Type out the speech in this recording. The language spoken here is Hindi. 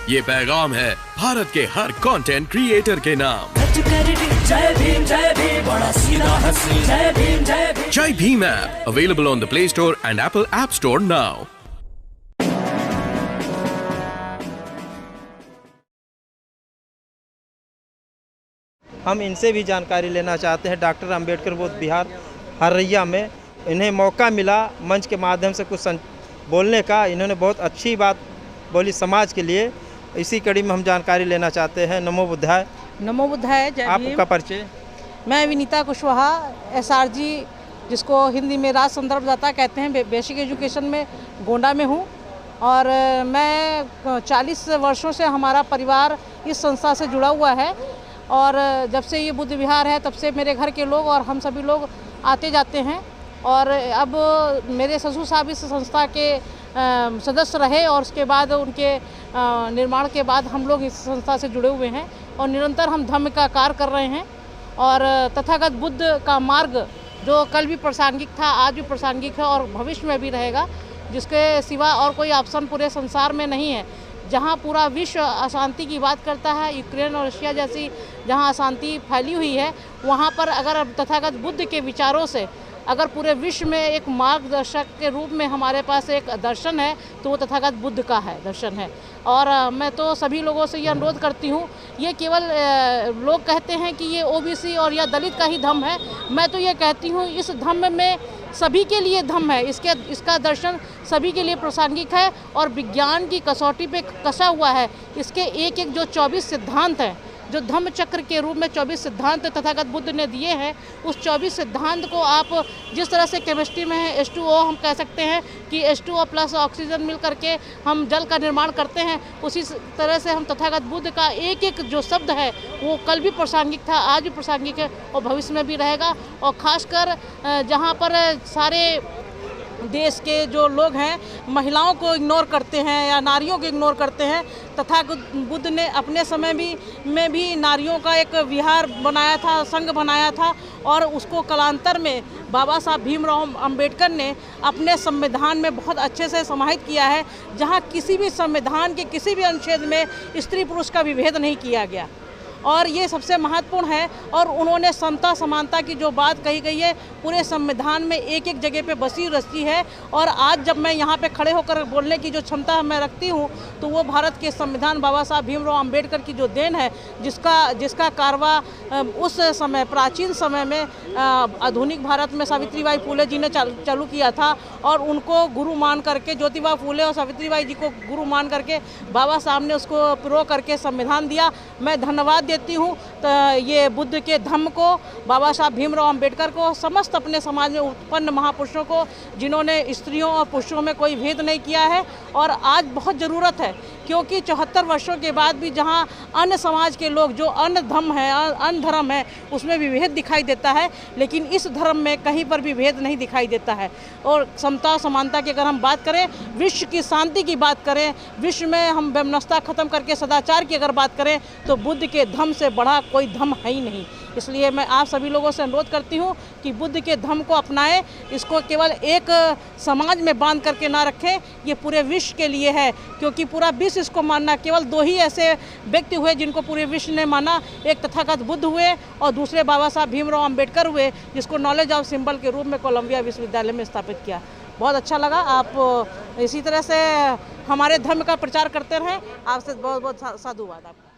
ये पैगाम है भारत के हर कंटेंट क्रिएटर के नाम। जय भीम बड़ा सीधा हंसी, जय भीम जय Bhim app available on the play store and Apple app store now. हम इनसे भी जानकारी लेना चाहते हैं। डॉक्टर अंबेडकर बोध विहार हरैया में इन्हें मौका मिला मंच के माध्यम से कुछ बोलने का। इन्होंने बहुत अच्छी बात बोली समाज के लिए। इसी कड़ी में हम जानकारी लेना चाहते हैं। नमो बुद्धाय। नमो बुद्धाय। जय भीम। आपका परिचय? मैं विनीता कुशवाहा, SRG जिसको हिंदी में राज संदर्भदाता कहते हैं, बेसिक एजुकेशन में गोंडा में हूँ। और मैं 40 वर्षों से हमारा परिवार इस संस्था से जुड़ा हुआ है। और जब से ये बुद्ध विहार है तब से मेरे घर के लोग और हम सभी लोग आते जाते हैं। और अब मेरे ससुर साहब इस संस्था के सदस्य रहे और उसके बाद उनके निर्माण के बाद हम लोग इस संस्था से जुड़े हुए हैं और निरंतर हम धम्म का कार्य कर रहे हैं। और तथागत बुद्ध का मार्ग जो कल भी प्रासंगिक था, आज भी प्रासंगिक है और भविष्य में भी रहेगा, जिसके सिवा और कोई ऑप्शन पूरे संसार में नहीं है। जहाँ पूरा विश्व अशांति की बात करता है, यूक्रेन और रशिया जैसी जहाँ अशांति फैली हुई है, वहाँ पर अगर तथागत बुद्ध के विचारों से अगर पूरे विश्व में एक मार्गदर्शक के रूप में हमारे पास एक दर्शन है तो वो तथागत बुद्ध का है दर्शन है। और मैं तो सभी लोगों से ये अनुरोध करती हूँ, ये केवल लोग कहते हैं कि ये OBC और या दलित का ही धम्म है। मैं तो ये कहती हूँ इस धम्म में सभी के लिए धम्म है। इसका दर्शन सभी के लिए प्रासंगिक है और विज्ञान की कसौटी पे कसा हुआ है। इसके एक एक जो 24 सिद्धांत हैं, जो धम्म चक्र के रूप में 24 सिद्धांत तथागत बुद्ध ने दिए हैं, उस 24 सिद्धांत को आप जिस तरह से केमिस्ट्री में है H2O, हम कह सकते हैं कि H2O प्लस ऑक्सीजन मिल करके हम जल का निर्माण करते हैं, उसी तरह से हम तथागत बुद्ध का एक एक जो शब्द है वो कल भी प्रासंगिक था, आज भी प्रासंगिक है और भविष्य में भी रहेगा। और ख़ासकर जहाँ पर सारे देश के जो लोग हैं महिलाओं को इग्नोर करते हैं या नारियों को इग्नोर करते हैं, तथागत बुद्ध ने अपने समय में भी नारियों का एक विहार बनाया था, संघ बनाया था। और उसको कालांतर में बाबा साहब भीमराव अंबेडकर ने अपने संविधान में बहुत अच्छे से समाहित किया है, जहां किसी भी संविधान के किसी भी अनुच्छेद में स्त्री पुरुष का विभेद नहीं किया गया। और ये सबसे महत्वपूर्ण है। और उन्होंने समता समानता की जो बात कही गई है पूरे संविधान में एक एक जगह पे बसी रची है। और आज जब मैं यहाँ पे खड़े होकर बोलने की जो क्षमता मैं रखती हूँ तो वो भारत के संविधान बाबा साहब भीमराव अंबेडकर की जो देन है, जिसका कारवा उस समय प्राचीन समय में आधुनिक भारत में सावित्रीबाई फुले जी ने चालू किया था। और उनको गुरु मान करके, ज्योतिबा फुले और सावित्रीबाई जी को गुरु मान करके बाबा साहब ने उसको प्रो करके संविधान दिया। मैं धन्यवाद देती हूँ तो ये बुद्ध के धम्म को, बाबा साहब भीमराव अंबेडकर को, समस्त अपने समाज में उत्पन्न महापुरुषों को, जिन्होंने स्त्रियों और पुरुषों में कोई भेद नहीं किया है। और आज बहुत ज़रूरत है, क्योंकि 74 वर्षों के बाद भी जहाँ अन्य समाज के लोग जो अन्य धर्म है, अन्य धर्म है, उसमें भी भेद दिखाई देता है, लेकिन इस धर्म में कहीं पर भी भेद नहीं दिखाई देता है। और समता समानता की अगर हम बात करें, विश्व की शांति की बात करें, विश्व में हम वैमनस्यता खत्म करके सदाचार की अगर बात करें तो बुद्ध के धम्म से बड़ा कोई धम्म है ही नहीं। इसलिए मैं आप सभी लोगों से अनुरोध करती हूँ कि बुद्ध के धम्म को अपनाएं। इसको केवल एक समाज में बांध करके ना रखें, ये पूरे विश्व के लिए है, क्योंकि पूरा विश्व इसको मानना। केवल 2 ही ऐसे व्यक्ति हुए जिनको पूरे विश्व ने माना, एक तथागत बुद्ध हुए और दूसरे बाबा साहब भीमराव अंबेडकर हुए, जिसको नॉलेज ऑफ सिंबल के रूप में कोलंबिया विश्वविद्यालय में स्थापित किया। बहुत अच्छा लगा। आप इसी तरह से हमारे धर्म का प्रचार करते रहें। आपसे बहुत बहुत साधुवाद। आपका